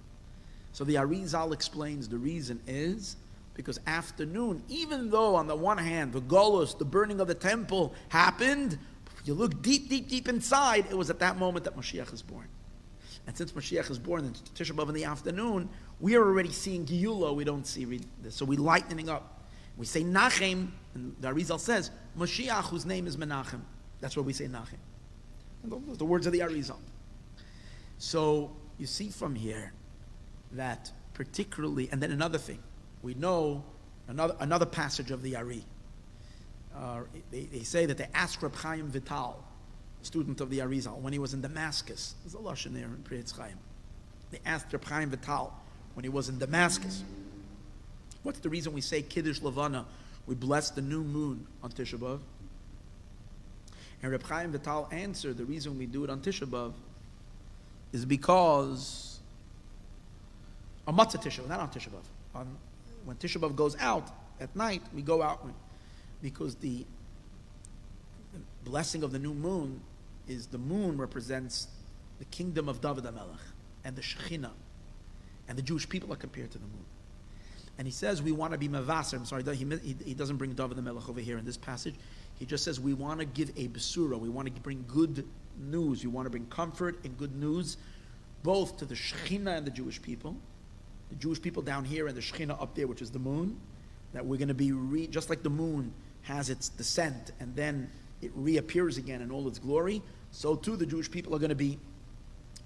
So the Arizal explains the reason is because afternoon, even though on the one hand, the Golus, the burning of the temple happened, if you look deep, deep, deep inside, it was at that moment that Mashiach is born. And since Mashiach is born in Tisha B'Av in the afternoon, we are already seeing Geulah, we don't see this. So we're lightening up. We say Nachem, and the Arizal says, Mashiach, whose name is Menachem. That's why we say Nachem. And those are the words of the Arizal. So you see from here that particularly, and then another thing, we know another passage of the Ari. They say that they asked Reb Chaim Vital, student of the Arizal, when he was in Damascus. There's a lashon there in Pri Etz Chaim. They asked Reb Chaim Vital when he was in Damascus, what's the reason we say Kiddush Levana, we bless the new moon on Tisha B'Av? And Reb Chaim Vital answered, the reason we do it on Tisha B'Av is because on Matzah Tisha B'Av, not on Tisha B'Av. When Tisha B'Av goes out at night, we go out because the blessing of the new moon is the moon represents the kingdom of David HaMelech and the Shekhinah, and the Jewish people are compared to the moon. And he says we want to be mavaser. I'm sorry, he doesn't bring David HaMelech over here in this passage. He just says we want to give a besura. We want to bring good news. We want to bring comfort and good news both to the Shekhinah and the Jewish people. The Jewish people down here and the Shekhinah up there, which is the moon, that we're going to be, just like the moon has its descent and then it reappears again in all its glory, so too the Jewish people are going to be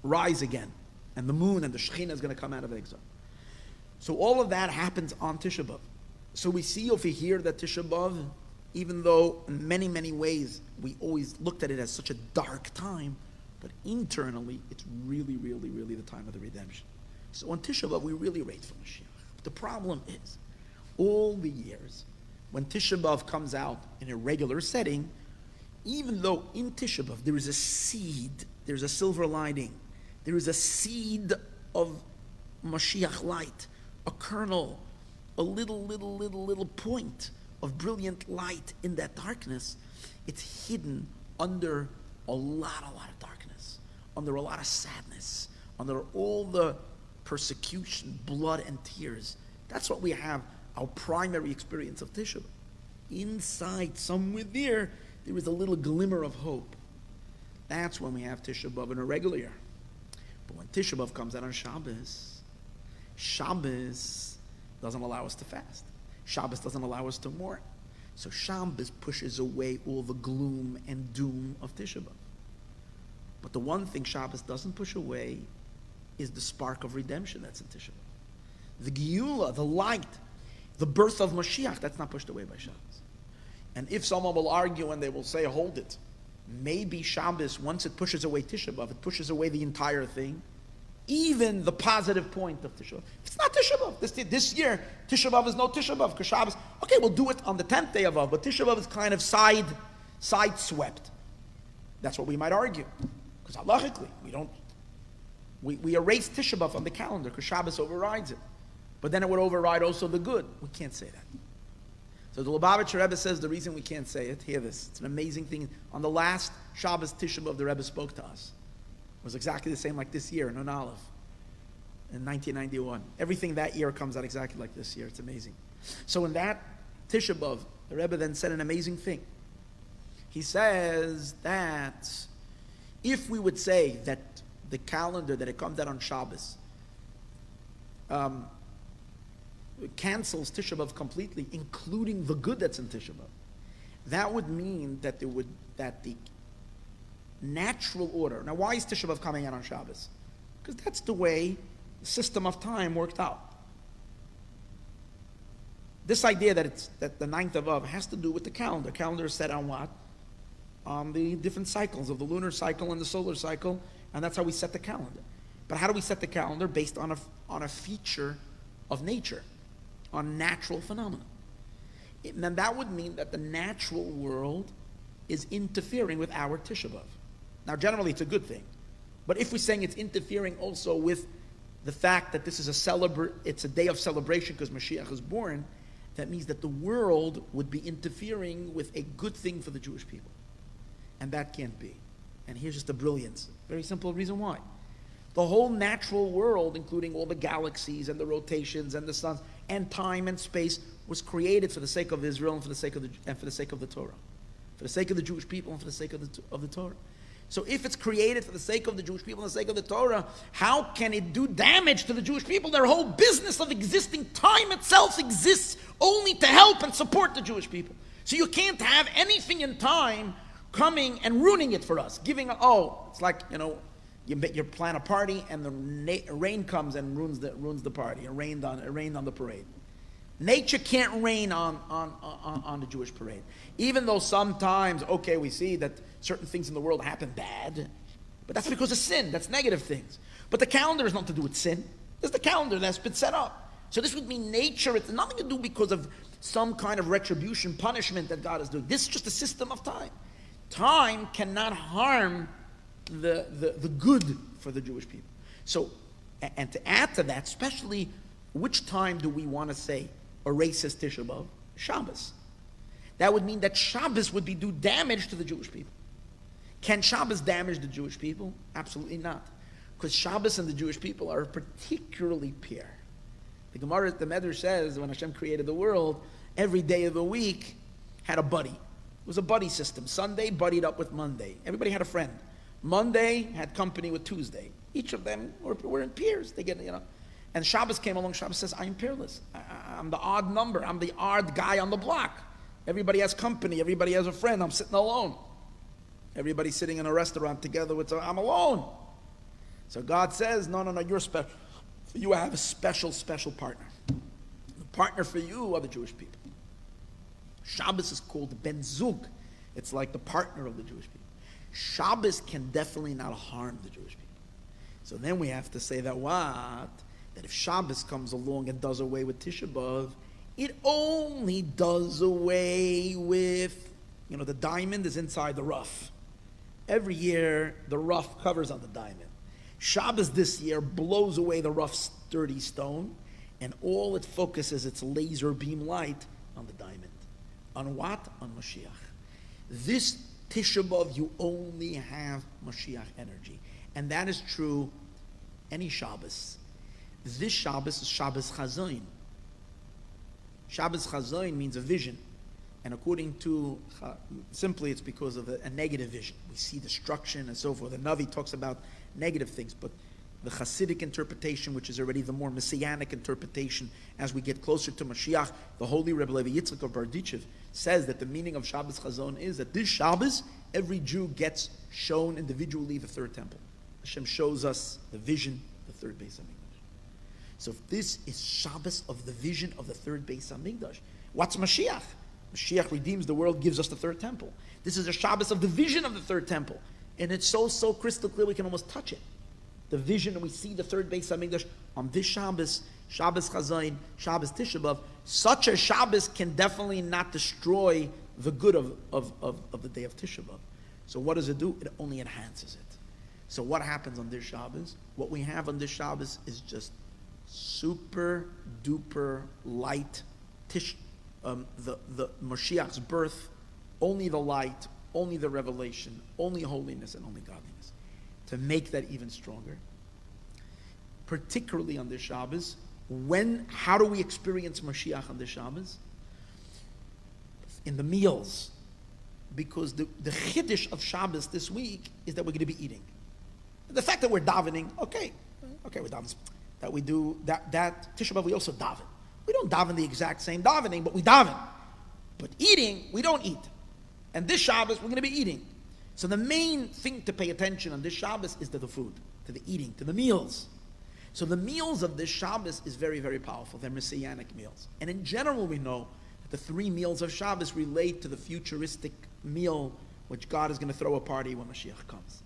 rise again. And the moon and the Shekhinah is going to come out of exile. So all of that happens on Tisha B'Av. So we see over here that Tisha B'Av, even though in many, many ways we always looked at it as such a dark time, but internally it's really, really, really the time of the redemption. So on Tisha B'Av, we really wait for Mashiach. But the problem is, all the years, when Tisha B'Av comes out in a regular setting, even though in Tisha B'Av there is a seed, there's a silver lining, there is a seed of Mashiach light, a kernel, a little point of brilliant light in that darkness, it's hidden under a lot of darkness, under a lot of sadness, under all the persecution, blood and tears. That's what we have, our primary experience of Tisha B'Av. Inside, somewhere there is a little glimmer of hope. That's when we have Tisha B'Av in a regular year. But when Tisha B'Av comes out on Shabbos doesn't allow us to fast. Shabbos doesn't allow us to mourn. So Shabbos pushes away all the gloom and doom of Tisha B'Av. But the one thing Shabbos doesn't push away is the spark of redemption that's in Tisha B'Av. The Geulah, the light, the birth of Mashiach, that's not pushed away by Shabbos. And if someone will argue and they will say, hold it, maybe Shabbos, once it pushes away Tisha B'Av, it pushes away the entire thing, even the positive point of Tisha B'Av. It's not Tisha B'Av. This year, Tisha B'Av is no Tisha B'Av, because Shabbos, okay, we'll do it on the 10th day of Av, but Tisha B'Av is kind of side swept. That's what we might argue. Because halachically, we erase Tisha B'Av on the calendar, because Shabbos overrides it. But then it would override also the good. We can't say that. So the Lubavitcher Rebbe says the reason we can't say it, hear this, it's an amazing thing. On the last Shabbos Tisha B'Av, the Rebbe spoke to us. It was exactly the same like this year in Nun Aleph, in 1991. Everything that year comes out exactly like this year. It's amazing. So in that Tisha B'Av, the Rebbe then said an amazing thing. He says that if we would say that the calendar, that it comes out on Shabbos, cancels Tisha B'Av completely, including the good that's in Tisha B'Av, that would mean that the natural order. Now, why is Tisha B'Av coming out on Shabbos? Because that's the way the system of time worked out. This idea that the 9th of Av has to do with the calendar. Calendar is set on what? On the different cycles of the lunar cycle and the solar cycle, and that's how we set the calendar. But how do we set the calendar? Based on a feature of nature, on natural phenomena. And then that would mean that the natural world is interfering with our Tisha B'Av. Now, generally, it's a good thing. But if we're saying it's interfering also with the fact that this is it's a day of celebration because Mashiach is born, that means that the world would be interfering with a good thing for the Jewish people. And that can't be. And here's just the brilliance. Very simple reason why. The whole natural world, including all the galaxies and the rotations and the suns and time and space, was created for the sake of Israel and for the sake of the Torah, for the sake of the Jewish people and for the sake of the Torah. So if it's created for the sake of the Jewish people and the sake of the Torah, how can it do damage to the Jewish people? Their whole business of existing, time itself exists only to help and support the Jewish people. So you can't have anything in time coming and ruining it for us. It's like, you plan a party and the rain comes and ruins the party. It rained on the parade. Nature can't rain on the Jewish parade. Even though sometimes, we see that certain things in the world happen bad, but that's because of sin. That's negative things. But the calendar has nothing to do with sin. It's the calendar that's been set up. So this would mean nature. It's nothing to do because of some kind of retribution, punishment that God is doing. This is just a system of time. Time cannot harm the good for the Jewish people. So, and to add to that, especially, which time do we want to say erases Tisha B'Av? Shabbos. That would mean that Shabbos would do damage to the Jewish people. Can Shabbos damage the Jewish people? Absolutely not. Because Shabbos and the Jewish people are particularly pure. The Gemara, the Medrash says, when Hashem created the world, every day of the week had a buddy. It was a buddy system. Sunday buddied up with Monday. Everybody had a friend. Monday had company with Tuesday. Each of them were in pairs. They get, And Shabbos came along. Shabbos says, I am peerless. I'm the odd number. I'm the odd guy on the block. Everybody has company. Everybody has a friend. I'm sitting alone. Everybody's sitting in a restaurant together with, I'm alone. So God says, no, you're special. You have a special partner. The partner for you are the Jewish people. Shabbos is called Ben Zug. It's like the partner of the Jewish people. Shabbos can definitely not harm the Jewish people. So then we have to say that that if Shabbos comes along and does away with Tisha B'Av, it only does away with, the diamond is inside the rough. Every year, the rough covers on the diamond. Shabbos this year blows away the rough, sturdy stone, and all it focuses its laser beam light on the diamond. On what? On Mashiach. This Tisha B'Av, you only have Mashiach energy. And that is true any Shabbos. This Shabbos is Shabbos Chazoin. Shabbos Chazoin means a vision. And according to, simply it's because of a negative vision. We see destruction and so forth. The Navi talks about negative things, but the Hasidic interpretation, which is already the more messianic interpretation, as we get closer to Mashiach, the holy Rebbe Levi Yitzchak of Bardichev says that the meaning of Shabbos Chazon is that this Shabbos, every Jew gets shown individually the third temple. Hashem shows us the vision, the third Beis HaMikdash. So if this is Shabbos of the vision of the third Beis HaMikdash, what's Mashiach? Mashiach redeems the world, gives us the third temple. This is a Shabbos of the vision of the third temple. And it's so crystal clear we can almost touch it. The vision, and we see the third Beis HaMikdash on this Shabbos, Shabbos Chazayin, Shabbos Tisha B'Av. Such a Shabbos can definitely not destroy the good of the day of Tisha B'Av. So what does it do? It only enhances it. So what happens on this Shabbos? What we have on this Shabbos is just super duper light the Mashiach's birth, only the light, only the revelation, only holiness and only godliness. To make that even stronger, particularly on this Shabbos, how do we experience Mashiach on this Shabbos? In the meals. Because the chiddush of Shabbos this week is that we're going to be eating. The fact that we're davening, okay, we're davening. That we do, that Tisha B'Av we also daven. We don't daven the exact same davening, but we daven. But eating, we don't eat. And this Shabbos, we're going to be eating. So the main thing to pay attention on this Shabbos is to the food, to the eating, to the meals. So the meals of this Shabbos is very, very powerful. They're messianic meals. And in general, we know that the 3 meals of Shabbos relate to the futuristic meal which God is going to throw a party when Mashiach comes.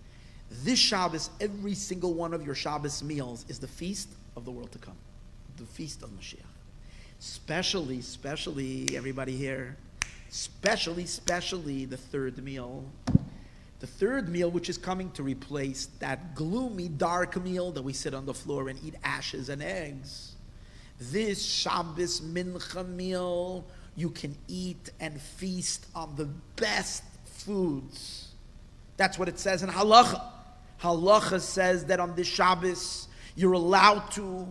This Shabbos, every single one of your Shabbos meals is the feast of the world to come. The feast of Mashiach. Especially, everybody here, especially the third meal. The third meal, which is coming to replace that gloomy, dark meal that we sit on the floor and eat ashes and eggs. This Shabbos Mincha meal, you can eat and feast on the best foods. That's what it says in Halacha. Halacha says that on this Shabbos, you're allowed to,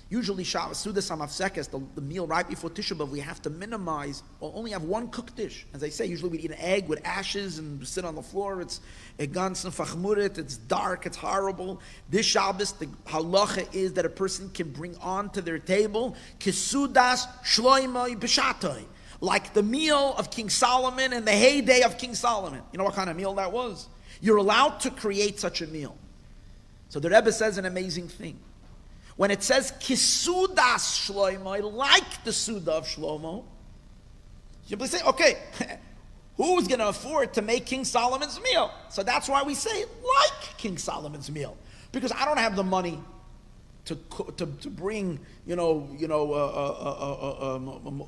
usually Shabbos, Sudas HaMafsekes, the meal right before Tisha B'Av, we have to minimize, or only have one cooked dish. As I say, usually we eat an egg with ashes and sit on the floor. It's a gans and fachmurit, it's dark, it's horrible. This Shabbos, the halacha is that a person can bring onto their table Kesudas Shloimei B'Shatoi, like the meal of King Solomon and the heyday of King Solomon. You know what kind of meal that was? You're allowed to create such a meal. So the Rebbe says an amazing thing. When it says Kisudas Shlomo, like the Suda of Shlomo, you say, okay, who's going to afford to make King Solomon's meal? So that's why we say like King Solomon's meal, because I don't have the money to bring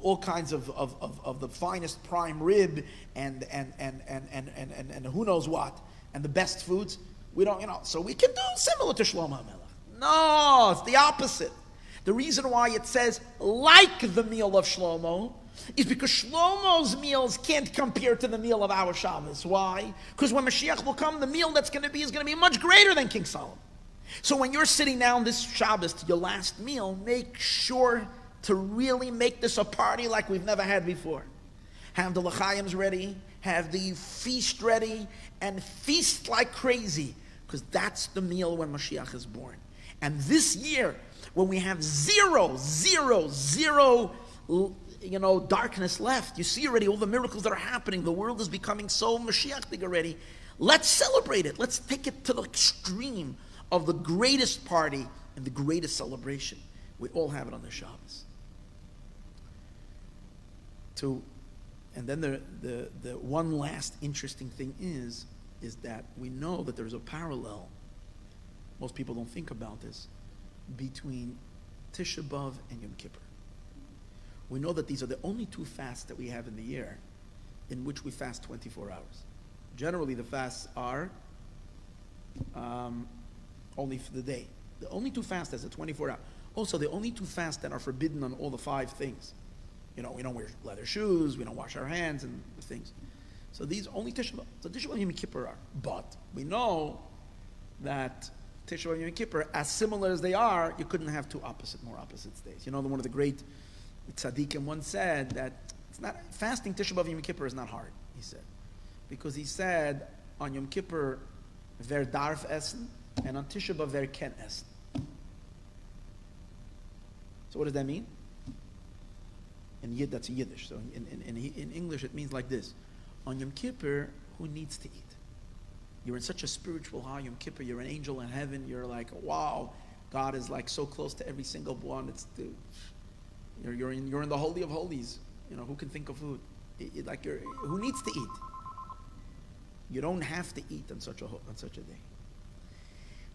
all kinds of the finest prime rib and who knows what and the best foods. We don't, so we can do similar to Shlomo HaMelech. No, it's the opposite. The reason why it says like the meal of Shlomo is because Shlomo's meals can't compare to the meal of our Shabbos. Why? Because when Mashiach will come, the meal that's going to be is going to be much greater than King Solomon. So when you're sitting down this Shabbos to your last meal, make sure to really make this a party like we've never had before. Have the l'chaims ready, have the feast ready, and feast like crazy, because that's the meal when Mashiach is born. And this year, when we have zero, darkness left, you see already all the miracles that are happening. The world is becoming so Mashiach-ig already. Let's celebrate it. Let's take it to the extreme of the greatest party and the greatest celebration. We all have it on the Shabbos. And then the one last interesting thing is that we know that there's a parallel. Most people don't think about this, between Tisha B'Av and Yom Kippur. We know that these are the only 2 fasts that we have in the year in which we fast 24 hours. Generally, the fasts are only for the day. The only 2 fasts that's a 24 hour. Also, the only 2 fasts that are forbidden on all the 5 things. We don't wear leather shoes, we don't wash our hands and the things. So these only Tisha B'Av. So Tisha B'Av and Yom Kippur are. But we know that Tisha B'Av and Yom Kippur, as similar as they are, you couldn't have more opposite days. One of the great tzaddikim once said that it's not fasting Tisha B'Av and Yom Kippur is not hard. He said, because he said on Yom Kippur ver darf essen, and on Tisha B'Av ver ken essen. So what does that mean? In Yid, that's Yiddish. So in English, it means like this: on Yom Kippur, who needs to eat? You're in such a spiritual high, Yom Kippur, you're an angel in heaven, you're like, wow, God is like so close to every single one. You're in the Holy of Holies. Who can think of food? Who needs to eat? You don't have to eat on such a day.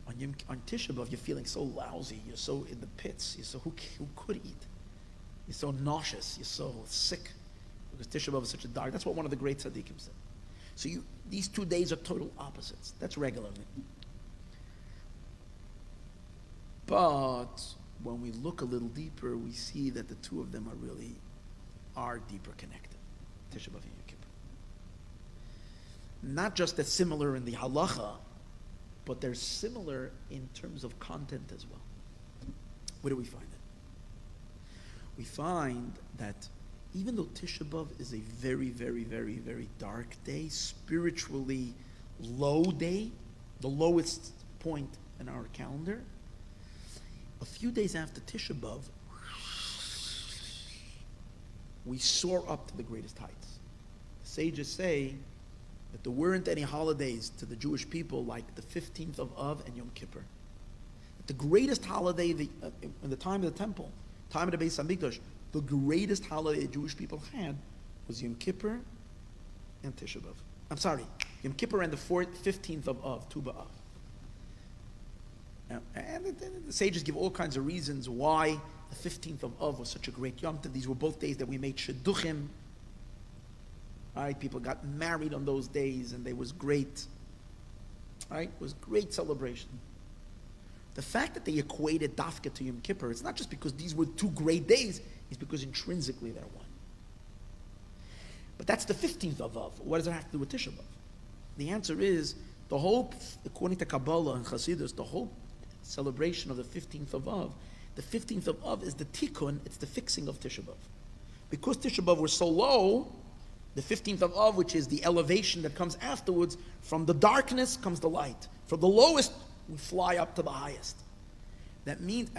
On Tisha B'Av, you're feeling so lousy, you're so in the pits, who could eat? You're so nauseous, you're so sick, because Tisha B'Av is such a dark. That's what one of the great tzaddikim said. So these 2 days are total opposites. That's regularly. But when we look a little deeper, we see that the 2 of them are deeper connected. Tisha B'Av and Yom Kippur. Not just that similar in the halacha, but they're similar in terms of content as well. Where do we find it? We find that even though Tisha B'Av is a very, very, very, very dark day, spiritually low day, the lowest point in our calendar, a few days after Tisha B'Av, we soar up to the greatest heights. The sages say that there weren't any holidays to the Jewish people like the 15th of Av and Yom Kippur. The greatest holiday in the time of the temple, time of the Beis Hamikdash, the greatest holiday the Jewish people had was Yom Kippur and Tisha B'Av. I'm sorry, Yom Kippur and the 15th of Tu B'Av. And the sages give all kinds of reasons why the 15th of Av was such a great Yom Tov. These were both days that we made shidduchim. Right? People got married on those days, and they was great. Right? It was great celebration. The fact that they equated Dafka to Yom Kippur, it's not just because these were two great days, it's because intrinsically they're one. But that's the 15th of Av. What does it have to do with Tisha B'Av? The answer is, the whole, according to Kabbalah and Chassidus, the whole celebration of the 15th of Av, the 15th of Av is the tikkun, it's the fixing of Tisha B'Av. Because Tisha B'Av was so low, the 15th of Av, which is the elevation that comes afterwards, from the darkness comes the light. From the lowest, we fly up to the highest. That means,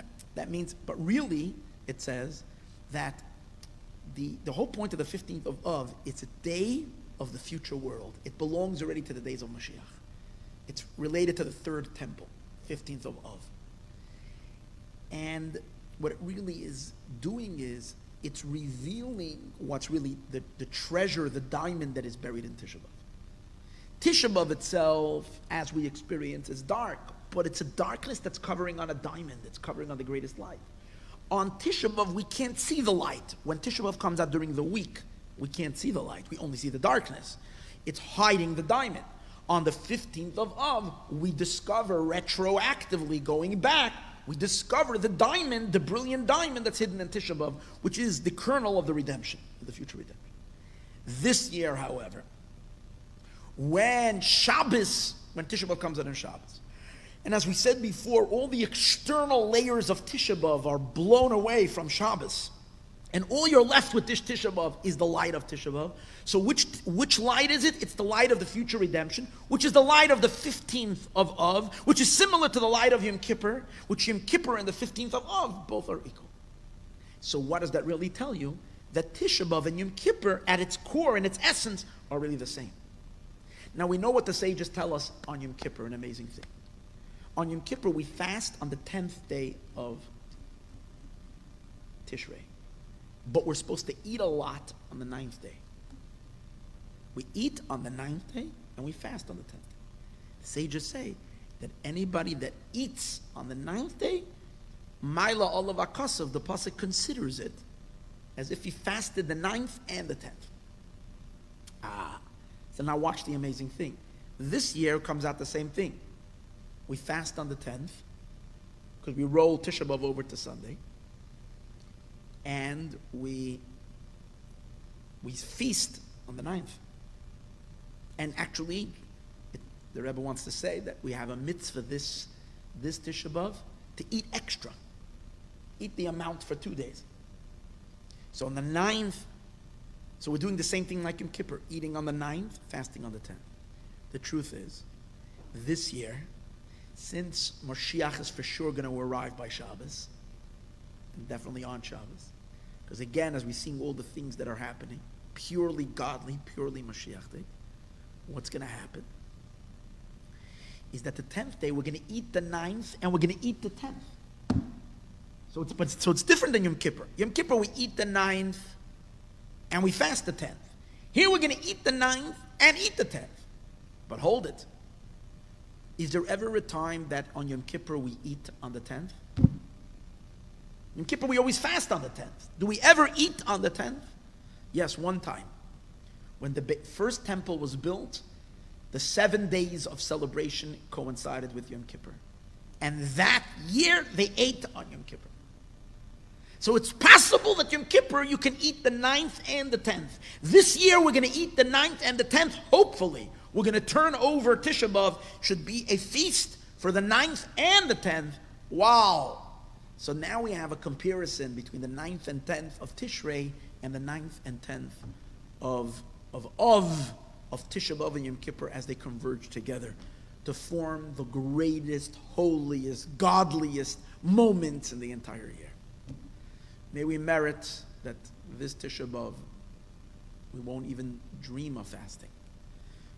but really, it says that the whole point of the 15th of Av, it's a day of the future world. It belongs already to the days of Mashiach. It's related to the third temple, 15th of Av. And what it really is doing is, it's revealing what's really the treasure, the diamond that is buried in Tisha B'Av. Tisha B'Av itself, as we experience, is dark, but it's a darkness that's covering on a diamond, it's covering on the greatest light. On Tisha B'Av, we can't see the light. When Tisha B'Av comes out during the week, we can't see the light, we only see the darkness. It's hiding the diamond. On the 15th of Av, we discover retroactively, going back, we discover the diamond, the brilliant diamond that's hidden in Tisha B'Av, which is the kernel of the redemption, the future redemption. This year, however, when Tisha B'Av comes out on Shabbos, and as we said before, all the external layers of Tisha B'Av are blown away from Shabbos, and all you're left with this Tisha B'Av is the light of Tisha B'Av. So which light is it? It's the light of the future redemption, which is the light of the 15th of Av, which is similar to the light of Yom Kippur, which Yom Kippur and the 15th of Av, both are equal. So what does that really tell you? That Tisha B'Av and Yom Kippur, at its core and its essence, are really the same. Now we know what the sages tell us on Yom Kippur, an amazing thing. On Yom Kippur, we fast on the 10th day of Tishrei. But we're supposed to eat a lot on the 9th day. We eat on the 9th day, and we fast on the 10th day. The sages say that anybody that eats on the 9th day, Maila Olav Akasav, the Pasuk considers it as if he fasted the 9th and the 10th. So now watch the amazing thing. This year comes out the same thing. We fast on the 10th, because we roll Tisha B'Av over to Sunday, and we feast on the 9th. And actually, the Rebbe wants to say that we have a mitzvah this Tisha B'Av to eat extra. Eat the amount for 2 days. So on the 9th, so we're doing the same thing like Yom Kippur, eating on the 9th, fasting on the 10th. The truth is, this year, since Mashiach is for sure going to arrive by Shabbos, and definitely on Shabbos, because again, as we see all the things that are happening, purely godly, purely Mashiach day, what's going to happen is that the 10th day, we're going to eat the 9th, and we're going to eat the 10th. So it's different than Yom Kippur. Yom Kippur, we eat the 9th, and we fast the 10th. Here we're going to eat the 9th and eat the 10th. But hold it. Is there ever a time that on Yom Kippur we eat on the 10th? Yom Kippur we always fast on the 10th. Do we ever eat on the 10th? Yes, one time. When the first temple was built, the 7 days of celebration coincided with Yom Kippur. And that year they ate on Yom Kippur. So it's possible that Yom Kippur you can eat the 9th and the 10th. This year we're going to eat the 9th and the 10th, hopefully. We're going to turn over Tisha B'Av, should be a feast for the 9th and the 10th. Wow. So now we have a comparison between the 9th and 10th of Tishrei and the 9th and 10th of Tisha B'Av and Yom Kippur as they converge together to form the greatest, holiest, godliest moments in the entire year. May we merit that this Tisha B'Av, we won't even dream of fasting.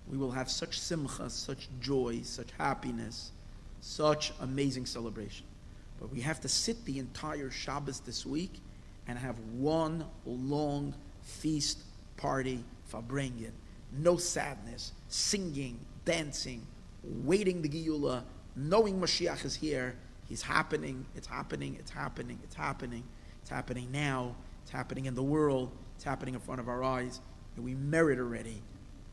We will have such simcha, such joy, such happiness, such amazing celebration. But we have to sit the entire Shabbos this week and have one long feast party for bringing. No sadness, singing, dancing, waiting the Geula, knowing Mashiach is here. He's happening, it's happening, it's happening, it's happening. It's happening now, it's happening in the world, it's happening in front of our eyes. And we merit already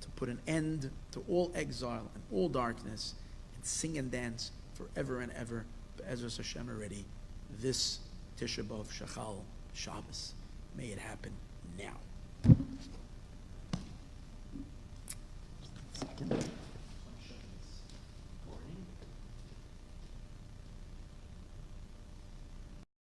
to put an end to all exile and all darkness and sing and dance forever and ever. Be'ezras Hashem already, this Tisha B'Av Shachal Shabbos. May it happen now.